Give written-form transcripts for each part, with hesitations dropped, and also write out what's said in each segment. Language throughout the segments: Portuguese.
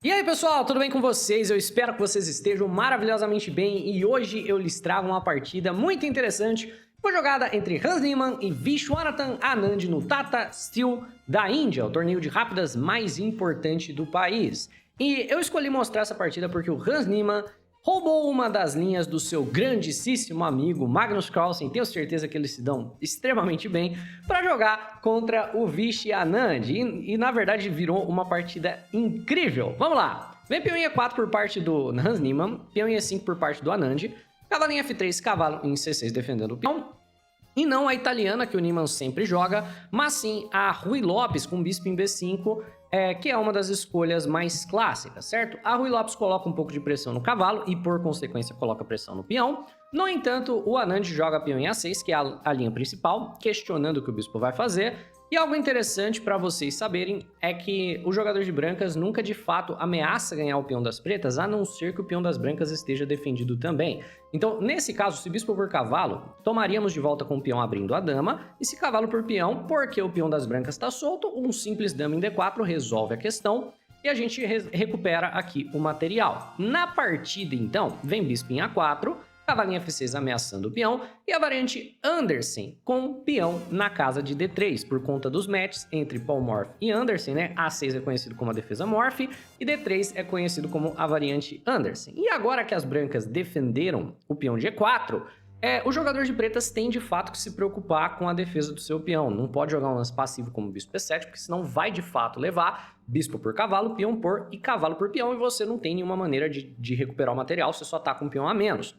E aí pessoal, tudo bem com vocês? Eu espero que vocês estejam maravilhosamente bem e hoje eu lhes trago uma partida muito interessante. Foi jogada entre Hans Niemann e Vishwanathan Anand no Tata Steel da Índia, o torneio de rápidas mais importante do país. E eu escolhi mostrar essa partida porque o Hans Niemann roubou uma das linhas do seu grandíssimo amigo Magnus Carlsen, tenho certeza que eles se dão extremamente bem, para jogar contra o Vishy Anand. E na verdade virou uma partida incrível. Vamos lá! Vem peão em E4 por parte do Hans Niemann, peão em E5 por parte do Anand, cavalo em F3, cavalo em C6 defendendo o peão. E não a italiana que o Niemann sempre joga, mas sim a Ruy Lopes com bispo em B5, que é uma das escolhas mais clássicas, certo? A Ruy Lopes coloca um pouco de pressão no cavalo e, por consequência, coloca pressão no peão. No entanto, o Anand joga peão em A6, que é a linha principal, questionando o que o bispo vai fazer. E algo interessante para vocês saberem é que o jogador de brancas nunca de fato ameaça ganhar o peão das pretas, a não ser que o peão das brancas esteja defendido também. Então, nesse caso, se bispo por cavalo, tomaríamos de volta com o peão abrindo a dama, e se cavalo por peão, porque o peão das brancas está solto, um simples dama em D4 resolve a questão e a gente recupera aqui o material. Na partida, então, vem bispo em A4, cavalinho F6 ameaçando o peão, e a variante Andersen com peão na casa de D3, por conta dos matches entre Paul Morphy e Andersen, né? A6 é conhecido como a defesa Morphy, e D3 é conhecido como a variante Andersen. E agora que as brancas defenderam o peão de E4, o jogador de pretas tem de fato que se preocupar com a defesa do seu peão. Não pode jogar um lance passivo como bispo E7, porque senão vai de fato levar bispo por cavalo, peão por e cavalo por peão, e você não tem nenhuma maneira de recuperar o material, você só tá com um peão a menos.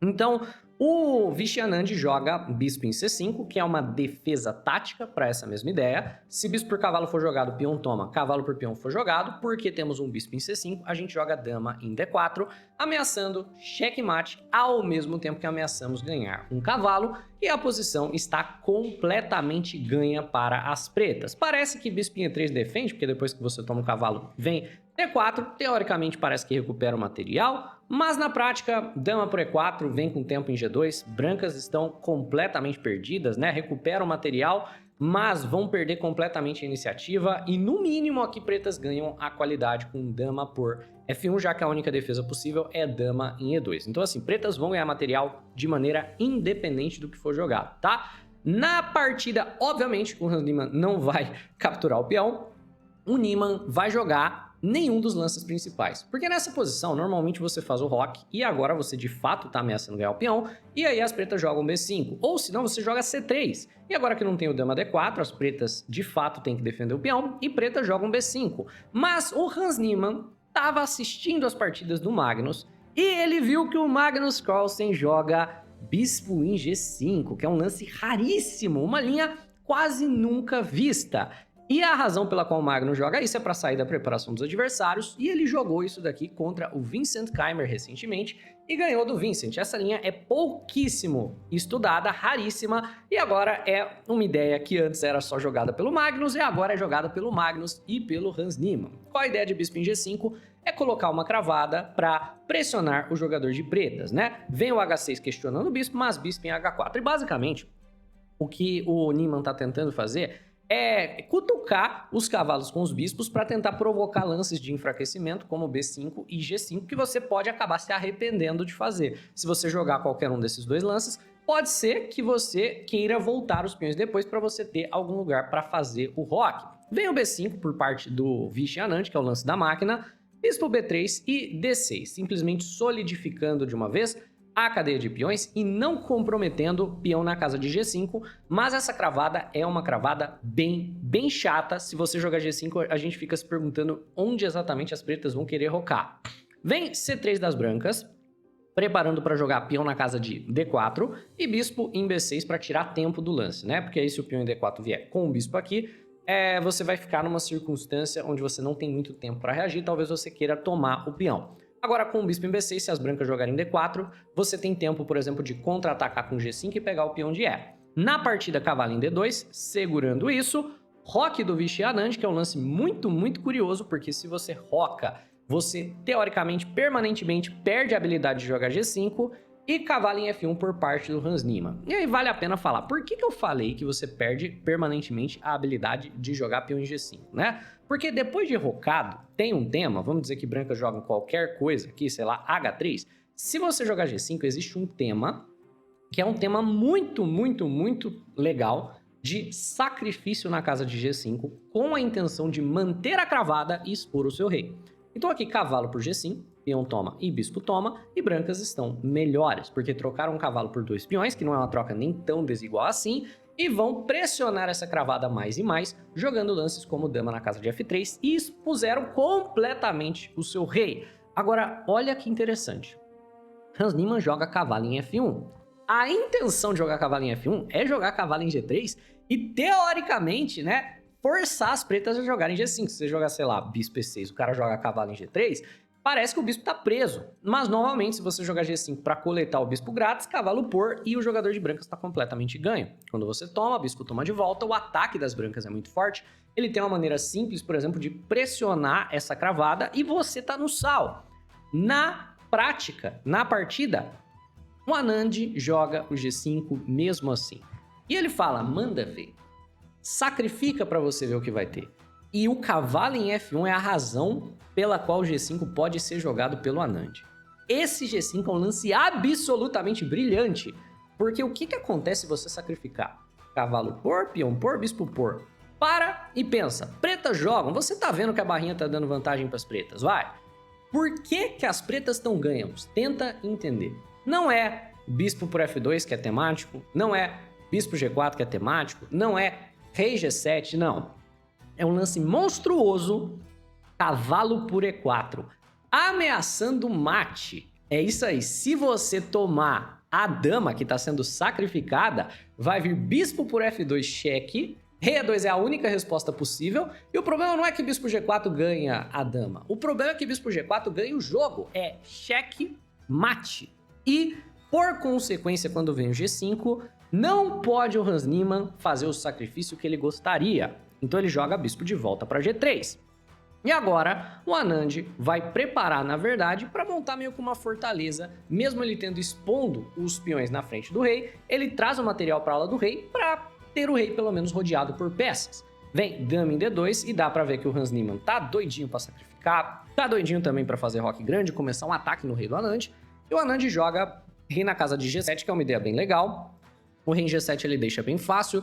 Então, o Vishy Anand joga bispo em C5, que é uma defesa tática para essa mesma ideia. Se bispo por cavalo for jogado, peão toma, cavalo por peão for jogado, porque temos um bispo em C5, a gente joga dama em D4, ameaçando checkmate, ao mesmo tempo que ameaçamos ganhar um cavalo, e a posição está completamente ganha para as pretas. Parece que bispo em E3 defende, porque depois que você toma o cavalo, vem D4, teoricamente parece que recupera o material, mas na prática, dama por E4 vem com tempo em G2, brancas estão completamente perdidas, né? Recuperam o material, mas vão perder completamente a iniciativa e no mínimo aqui pretas ganham a qualidade com dama por F1, já que a única defesa possível é dama em E2. Então assim, pretas vão ganhar material de maneira independente do que for jogado, tá? Na partida, obviamente, o Hans Niemann não vai capturar o peão, o Niemann vai jogar nenhum dos lances principais. Porque nessa posição, normalmente você faz o roque e agora você de fato tá ameaçando ganhar o peão, e aí as pretas jogam B5. Ou senão você joga C3. E agora que não tem o dama D4, as pretas de fato têm que defender o peão e pretas jogam B5. Mas o Hans Niemann estava assistindo as partidas do Magnus e ele viu que o Magnus Carlsen joga bispo em G5, que é um lance raríssimo, uma linha quase nunca vista. E a razão pela qual o Magnus joga isso é para sair da preparação dos adversários, e ele jogou isso daqui contra o Vincent Keimer recentemente e ganhou do Vincent. Essa linha é pouquíssimo estudada, raríssima, e agora é uma ideia que antes era só jogada pelo Magnus e agora é jogada pelo Magnus e pelo Hans Niemann. Qual a ideia de bispo em G5? É colocar uma cravada para pressionar o jogador de pretas, né? Vem o H6 questionando o bispo, mas bispo em H4. E basicamente, o que o Niemann está tentando fazer é cutucar os cavalos com os bispos para tentar provocar lances de enfraquecimento como B5 e G5, que você pode acabar se arrependendo de fazer. Se você jogar qualquer um desses dois lances, pode ser que você queira voltar os peões depois para você ter algum lugar para fazer o roque. Vem o B5 por parte do Vishy Anand, que é o lance da máquina, bispo B3 e D6, simplesmente solidificando de uma vez a cadeia de peões e não comprometendo peão na casa de G5, mas essa cravada é uma cravada bem chata. Se você jogar G5, a gente fica se perguntando onde exatamente as pretas vão querer rocar. Vem C3 das brancas, preparando para jogar peão na casa de D4 e bispo em B6 para tirar tempo do lance, né? Porque aí se o peão em D4 vier com o bispo aqui, você vai ficar numa circunstância onde você não tem muito tempo para reagir, talvez você queira tomar o peão. Agora, com o bispo em B6, se as brancas jogarem D4, você tem tempo, por exemplo, de contra-atacar com G5 e pegar o peão de E. Na partida, cavalo em D2, segurando isso, roque do Vishy Anand, que é um lance muito curioso, porque se você roca, você, teoricamente, permanentemente perde a habilidade de jogar G5, e cavalo em F1 por parte do Hans Niemann. E aí vale a pena falar, por que eu falei que você perde permanentemente a habilidade de jogar peão em G5, né? Porque depois de rocado, tem um tema, vamos dizer que brancas jogam qualquer coisa aqui, sei lá, H3. Se você jogar G5, existe um tema, que é um tema muito legal, de sacrifício na casa de G5, com a intenção de manter a cravada e expor o seu rei. Então aqui, cavalo por G5, peão toma e bispo toma, e brancas estão melhores, porque trocaram um cavalo por 2 peões, que não é uma troca nem tão desigual assim, e vão pressionar essa cravada mais e mais, jogando lances como dama na casa de F3, e expuseram completamente o seu rei. Agora, olha que interessante. Hans Niemann joga cavalo em F1. A intenção de jogar cavalo em F1 é jogar cavalo em G3 e, teoricamente, né, forçar as pretas a jogarem em G5. Se você jogar, sei lá, bispo E6, o cara joga cavalo em G3, parece que o bispo tá preso. Mas, novamente, se você jogar G5 para coletar o bispo grátis, cavalo por, e o jogador de brancas está completamente ganho. Quando você toma, o bispo toma de volta, o ataque das brancas é muito forte. Ele tem uma maneira simples, por exemplo, de pressionar essa cravada e você tá no sal. Na prática, na partida, o Anand joga o G5 mesmo assim. E ele fala, manda ver. Sacrifica para você ver o que vai ter. E o cavalo em F1 é a razão pela qual o G5 pode ser jogado pelo Anand. Esse G5 é um lance absolutamente brilhante, porque o que acontece se você sacrificar? Cavalo por, peão por, bispo por. Para e pensa, pretas jogam, você tá vendo que a barrinha tá dando vantagem para as pretas, vai. Por que as pretas estão ganhando? Tenta entender. Não é bispo por F2 que é temático, não é bispo G4 que é temático, não é rei G7, não. É um lance monstruoso, cavalo por E4, ameaçando mate. É isso aí, se você tomar a dama que está sendo sacrificada, vai vir bispo por F2 cheque, rei E2 é a única resposta possível, e o problema não é que bispo G4 ganha a dama, o problema é que bispo G4 ganha o jogo, é cheque mate. E, por consequência, quando vem o G5, não pode o Hans Niemann fazer o sacrifício que ele gostaria. Então ele joga bispo de volta para G3. E agora o Anand vai preparar, na verdade, para montar meio que uma fortaleza. Mesmo ele tendo expondo os peões na frente do rei, ele traz o material para a ala do rei para ter o rei pelo menos rodeado por peças. Vem dama em D2 e dá para ver que o Hans Niemann tá doidinho para sacrificar, tá doidinho também para fazer roque grande, começar um ataque no rei do Anand. E o Anand joga rei na casa de G7, que é uma ideia bem legal. O rei em G7 ele deixa bem fácil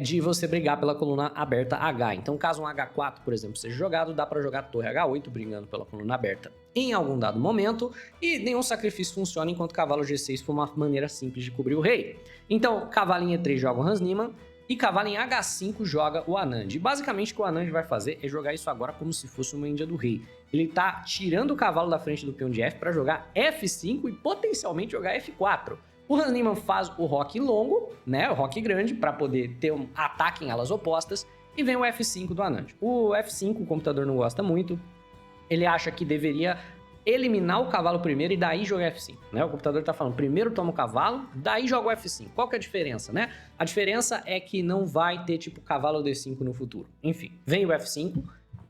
de você brigar pela coluna aberta H. Então, caso um H4, por exemplo, seja jogado, dá para jogar torre H8 brigando pela coluna aberta em algum dado momento, e nenhum sacrifício funciona enquanto cavalo G6 for uma maneira simples de cobrir o rei. Então, cavalo em E3 joga o Hans Niemann, e cavalo em H5 joga o Anand. E basicamente o que o Anand vai fazer é jogar isso agora como se fosse uma Índia do rei. Ele tá tirando o cavalo da frente do peão de F para jogar F5 e potencialmente jogar F4. O Hans Niemann faz o roque longo, né, o roque grande, para poder ter um ataque em alas opostas, e vem o F5 do Anand. O F5 o computador não gosta muito, ele acha que deveria eliminar o cavalo primeiro e daí jogar F5, né? O computador tá falando, primeiro toma o cavalo, daí joga o F5. Qual que é a diferença, né? A diferença é que não vai ter, tipo, cavalo D5 no futuro. Enfim, vem o F5,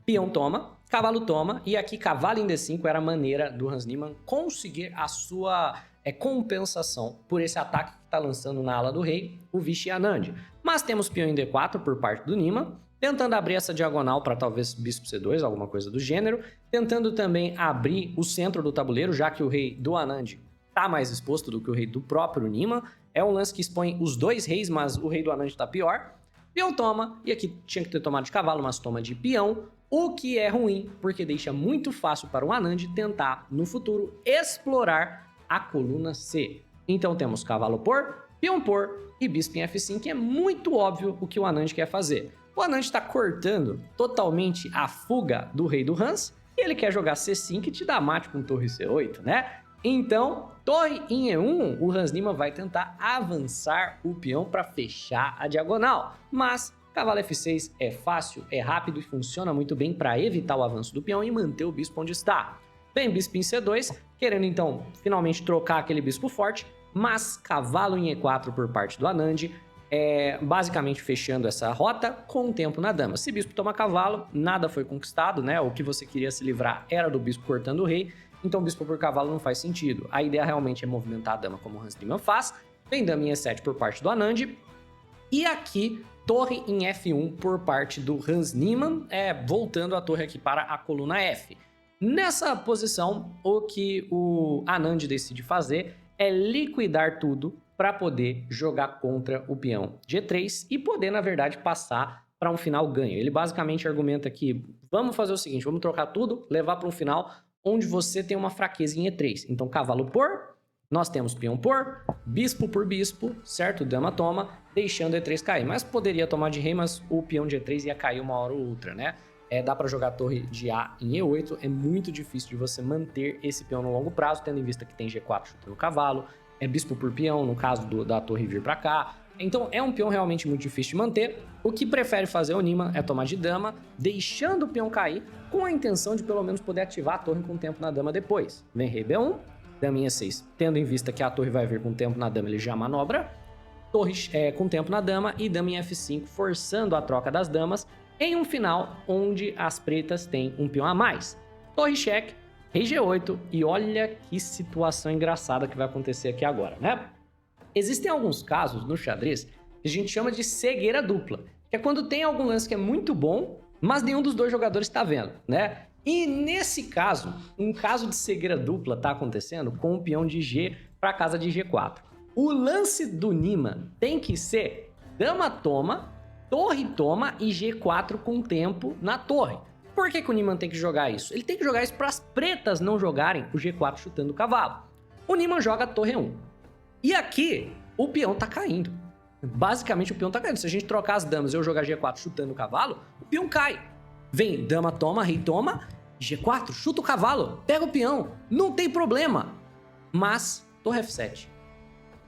peão toma, cavalo toma, e aqui cavalo em D5 era a maneira do Hans Niemann conseguir a sua compensação por esse ataque que está lançando na ala do rei, o Vishy Anand. Mas temos peão em D4 por parte do Niemann, tentando abrir essa diagonal para talvez bispo C2, alguma coisa do gênero, tentando também abrir o centro do tabuleiro, já que o rei do Anand está mais exposto do que o rei do próprio Niemann. É um lance que expõe os dois reis, mas o rei do Anand está pior. Peão toma, e aqui tinha que ter tomado de cavalo, mas toma de peão, o que é ruim, porque deixa muito fácil para o Anand tentar, no futuro, explorar a coluna C. Então temos cavalo por, peão por e bispo em F5, que é muito óbvio o que o Anand quer fazer. O Anand está cortando totalmente a fuga do rei do Hans, e ele quer jogar C5 e te dar mate com torre C8, né? Então, torre em E1, o Hans Niemann vai tentar avançar o peão para fechar a diagonal, mas cavalo F6 é fácil, é rápido e funciona muito bem para evitar o avanço do peão e manter o bispo onde está. Vem bispo em C2, querendo então finalmente trocar aquele bispo forte, mas cavalo em E4 por parte do Anand, basicamente fechando essa rota com o tempo na dama. Se bispo toma cavalo, nada foi conquistado, né? O que você queria se livrar era do bispo cortando o rei, então bispo por cavalo não faz sentido. A ideia realmente é movimentar a dama como o Hans Niemann faz. Vem dama em E7 por parte do Anand. E aqui, torre em F1 por parte do Hans Niemann, voltando a torre aqui para a coluna F. Nessa posição, o que o Anand decide fazer é liquidar tudo para poder jogar contra o peão G3 e poder, na verdade, passar para um final ganho. Ele basicamente argumenta que vamos fazer o seguinte, vamos trocar tudo, levar para um final onde você tem uma fraqueza em E3. Então, cavalo por, nós temos peão por bispo, certo? Dama toma, deixando E3 cair. Mas poderia tomar de rei, mas o peão de E3 ia cair uma hora ou outra, né? Dá para jogar torre de A em E8, é muito difícil de você manter esse peão no longo prazo, tendo em vista que tem G4 chutando o cavalo, bispo por peão, no caso da torre vir para cá. Então é um peão realmente muito difícil de manter. O que prefere fazer o Niemann é tomar de dama, deixando o peão cair, com a intenção de pelo menos poder ativar a torre com tempo na dama depois. Vem rei B1, dama em E6, tendo em vista que a torre vai vir com tempo na dama, ele já manobra. Torre com tempo na dama e dama em F5, forçando a troca das damas, em um final onde as pretas têm um peão a mais. Torre cheque, rei G8, e olha que situação engraçada que vai acontecer aqui agora, né? Existem alguns casos no xadrez que a gente chama de cegueira dupla, que é quando tem algum lance que é muito bom, mas nenhum dos dois jogadores está vendo, né? E nesse caso, um caso de cegueira dupla está acontecendo com o peão de G para a casa de G4. O lance do Niemann tem que ser dama toma, torre toma e G4 com tempo na torre. Por que o Niemann tem que jogar isso? Ele tem que jogar isso para as pretas não jogarem o G4 chutando o cavalo. O Niemann joga torre 1. E aqui, o peão tá caindo. Basicamente, o peão tá caindo. Se a gente trocar as damas e eu jogar G4 chutando o cavalo, o peão cai. Vem, dama toma, rei toma, G4, chuta o cavalo, pega o peão. Não tem problema. Mas, torre F7.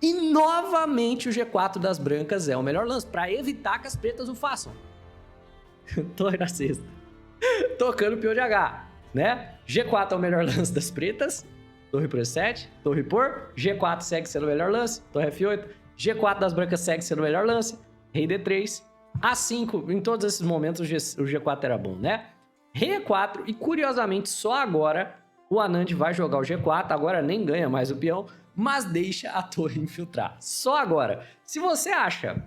E novamente o G4 das brancas é o melhor lance, para evitar que as pretas o façam. Torre na sexta. Tocando o peão de H, né? G4 é o melhor lance das pretas. Torre por E7, torre por. G4 segue sendo o melhor lance. Torre F8. G4 das brancas segue sendo o melhor lance. Rei D3. A5, em todos esses momentos o G4 era bom, né? Rei E4 e curiosamente só agora o Anand vai jogar o G4. Agora nem ganha mais o peão, mas deixa a torre infiltrar. Só agora. Se você acha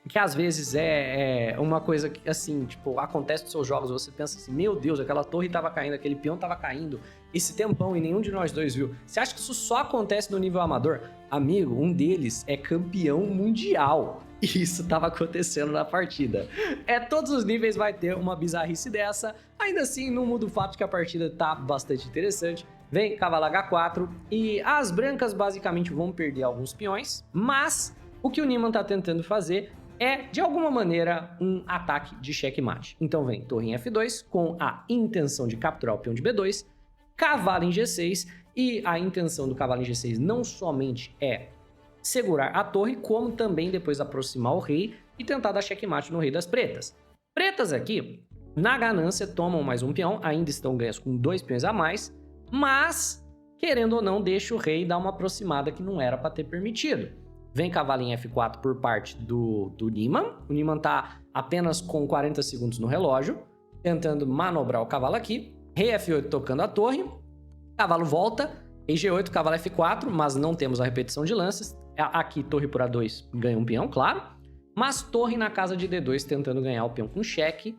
que às vezes é uma coisa que, assim, tipo, acontece nos seus jogos, você pensa assim, meu Deus, aquela torre tava caindo, aquele peão tava caindo, esse tempão e nenhum de nós dois viu. Você acha que isso só acontece no nível amador? Amigo, um deles é campeão mundial. E isso tava acontecendo na partida. Todos os níveis vai ter uma bizarrice dessa. Ainda assim, não muda o fato de que a partida tá bastante interessante. Vem cavalo H4 e as brancas basicamente vão perder alguns peões, mas o que o Niemann tá tentando fazer é, de alguma maneira, um ataque de checkmate. Então vem torre em F2 com a intenção de capturar o peão de B2, cavalo em G6, e a intenção do cavalo em G6 não somente é segurar a torre, como também depois aproximar o rei e tentar dar checkmate no rei das pretas. Pretas aqui, na ganância, tomam mais um peão, ainda estão ganhas com 2 peões a mais, mas, querendo ou não, deixa o rei dar uma aproximada que não era para ter permitido. Vem cavalo em F4 por parte do Niemann. O Niemann tá apenas com 40 segundos no relógio, tentando manobrar o cavalo aqui. Rei F8 tocando a torre. Cavalo volta. Rei G8, cavalo F4, mas não temos a repetição de lances. Aqui, torre por A2 ganha um peão, claro. Mas torre na casa de D2 tentando ganhar o peão com cheque.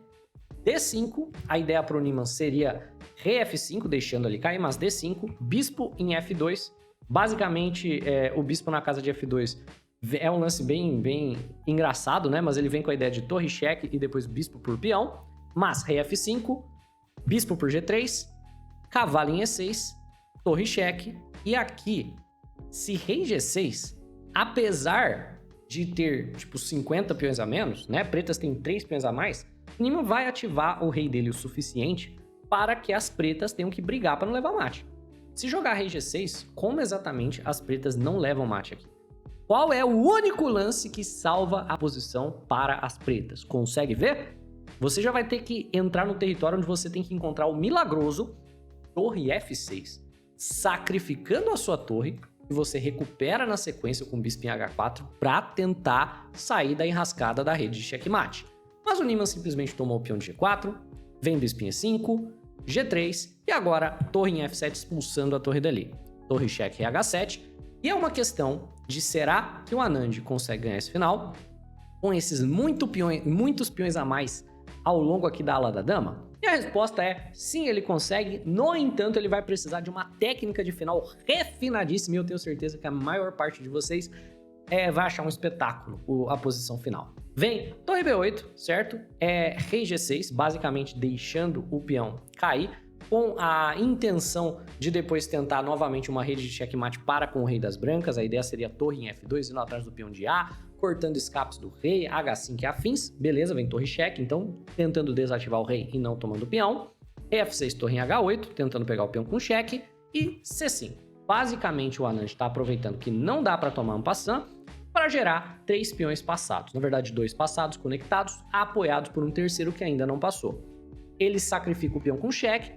D5, a ideia para o Niemann seria rei F5, deixando ali cair, mas D5. Bispo em F2. Basicamente, o bispo na casa de F2 é um lance bem engraçado, né? Mas ele vem com a ideia de torre cheque e depois bispo por peão. Mas rei F5, bispo por G3, cavalo em E6, torre cheque. E aqui, se rei G6, apesar de ter, tipo, 50 peões a menos, né? Pretas têm 3 peões a mais, o Niemann vai ativar o rei dele o suficiente para que as pretas tenham que brigar para não levar mate. Se jogar rei G6, como exatamente as pretas não levam mate aqui? Qual é o único lance que salva a posição para as pretas? Consegue ver? Você já vai ter que entrar no território onde você tem que encontrar o milagroso torre F6, sacrificando a sua torre e você recupera na sequência com o bispo em H4 para tentar sair da enrascada da rede de checkmate. Mas o Niemann simplesmente tomou o peão de G4, vem bispo em E5, G3 e agora torre em F7 expulsando a torre dali. Torre cheque em H7 e é uma questão de será que o Anand consegue ganhar esse final com esses muitos peões a mais ao longo aqui da ala da dama? E a resposta é sim, ele consegue. No entanto, ele vai precisar de uma técnica de final refinadíssima e eu tenho certeza que a maior parte de vocês vai achar um espetáculo a posição final. Vem torre B8, certo? Rei G6, basicamente deixando o peão cair, com a intenção de depois tentar novamente uma rede de checkmate para com o rei das brancas. A ideia seria torre em F2, indo atrás do peão de A, cortando escapes do rei, H5 e afins. Beleza, vem torre cheque, então tentando desativar o rei e não tomando o peão. F6, torre em H8, tentando pegar o peão com cheque. E C5. Basicamente o Anand está aproveitando que não dá para tomar um passant para gerar 3 peões passados. Na verdade, 2 passados conectados, apoiados por um terceiro que ainda não passou. Ele sacrifica o peão com cheque,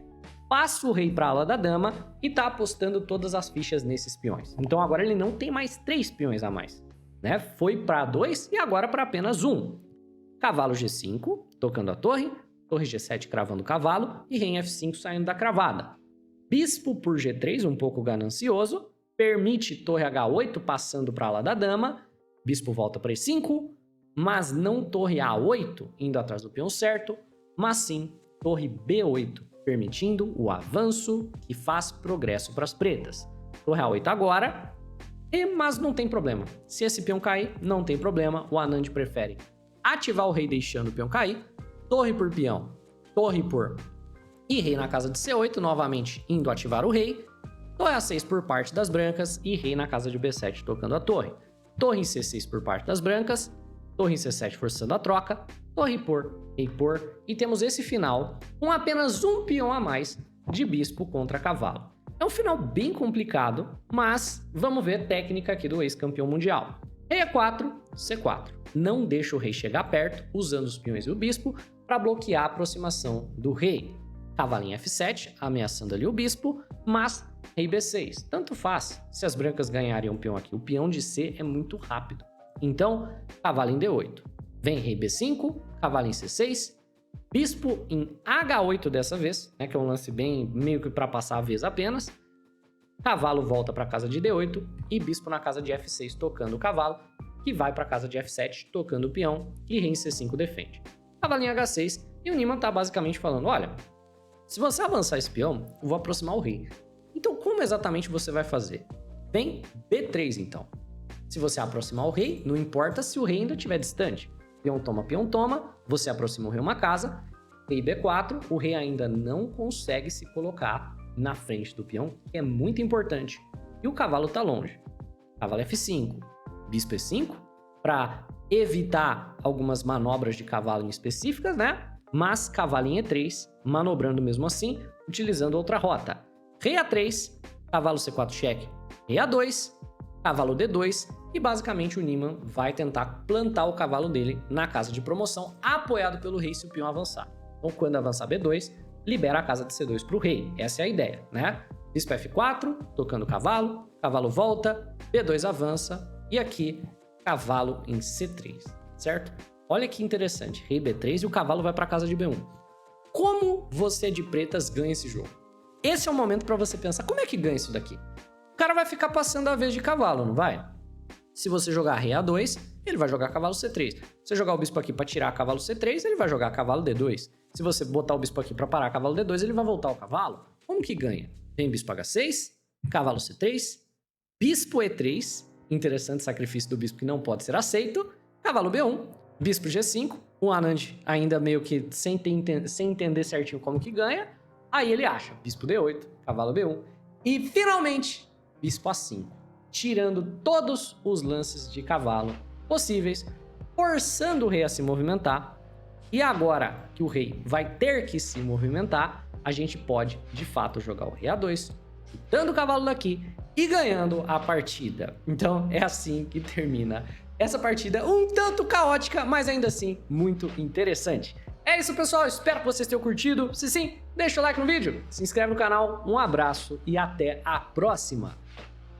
passa o rei para a ala da dama e tá apostando todas as fichas nesses peões. Então agora ele não tem mais 3 peões a mais, né? Foi para 2 e agora para apenas 1. Cavalo G5, tocando a torre, torre G7 cravando o cavalo e rei em F5 saindo da cravada. Bispo por G3, um pouco ganancioso, permite torre H8 passando para a ala da dama, bispo volta para E5, mas não torre A8 indo atrás do peão certo, mas sim torre B8, permitindo o avanço que faz progresso para as pretas. Torre A8 agora, mas não tem problema. Se esse peão cair, não tem problema. O Anand prefere ativar o rei deixando o peão cair. Torre por peão, torre por e rei na casa de C8, novamente indo ativar o rei. Torre A6 por parte das brancas e rei na casa de B7 tocando a torre. Torre em C6 por parte das brancas, torre em C7 forçando a troca, torre por, rei por, e temos esse final com apenas um peão a mais de bispo contra cavalo. É um final bem complicado, mas vamos ver a técnica aqui do ex-campeão mundial. Rei E4, C4. Não deixa o rei chegar perto, usando os peões e o bispo para bloquear a aproximação do rei. Cavalinho F7, ameaçando ali o bispo, mas rei B6. Tanto faz se as brancas ganharem um peão aqui. O peão de C é muito rápido. Então, cavalo em D8. Vem rei B5, cavalo em C6, bispo em H8 dessa vez, né, que é um lance bem meio que para passar a vez apenas. Cavalo volta para a casa de D8 e bispo na casa de F6 tocando o cavalo, que vai para a casa de F7 tocando o peão e rei em C5 defende. Cavalo em H6 e o Niemann tá basicamente falando, olha, se você avançar esse peão, eu vou aproximar o rei. Então como exatamente você vai fazer? Vem B3 então. Se você aproximar o rei, não importa se o rei ainda estiver distante. Peão toma, você aproxima o rei uma casa. Rei B4, o rei ainda não consegue se colocar na frente do peão, que é muito importante. E o cavalo tá longe. Cavalo F5, bispo E5, para evitar algumas manobras de cavalo em específicas, né? Mas cavalo em E3, manobrando mesmo assim, utilizando outra rota. Rei A3, cavalo C4 cheque, rei A2, cavalo D2 e basicamente o Niemann vai tentar plantar o cavalo dele na casa de promoção, apoiado pelo rei se o peão avançar. Então quando avançar B2, libera a casa de C2 para o rei. Essa é a ideia, né? Bispo F4, tocando o cavalo, cavalo volta, B2 avança e aqui cavalo em C3, certo? Olha que interessante, rei B3 e o cavalo vai para a casa de B1. Como você de pretas ganha esse jogo? Esse é o momento para você pensar, como é que ganha isso daqui? O cara vai ficar passando a vez de cavalo, não vai? Se você jogar rei A2, ele vai jogar cavalo C3. Se você jogar o bispo aqui para tirar cavalo C3, ele vai jogar cavalo D2. Se você botar o bispo aqui para parar cavalo D2, ele vai voltar o cavalo. Como que ganha? Tem bispo H6, cavalo C3, bispo E3, interessante sacrifício do bispo que não pode ser aceito, cavalo B1, bispo G5, o Anand ainda meio que sem entender certinho como que ganha, aí ele acha bispo D8, cavalo B1 e finalmente bispo A5, tirando todos os lances de cavalo possíveis, forçando o rei a se movimentar. E agora que o rei vai ter que se movimentar, a gente pode de fato jogar o rei A2, chutando o cavalo daqui e ganhando a partida. Então é assim que termina essa partida um tanto caótica, mas ainda assim muito interessante. É isso, pessoal, espero que vocês tenham curtido. Se sim, deixa o like no vídeo, se inscreve no canal, um abraço e até a próxima!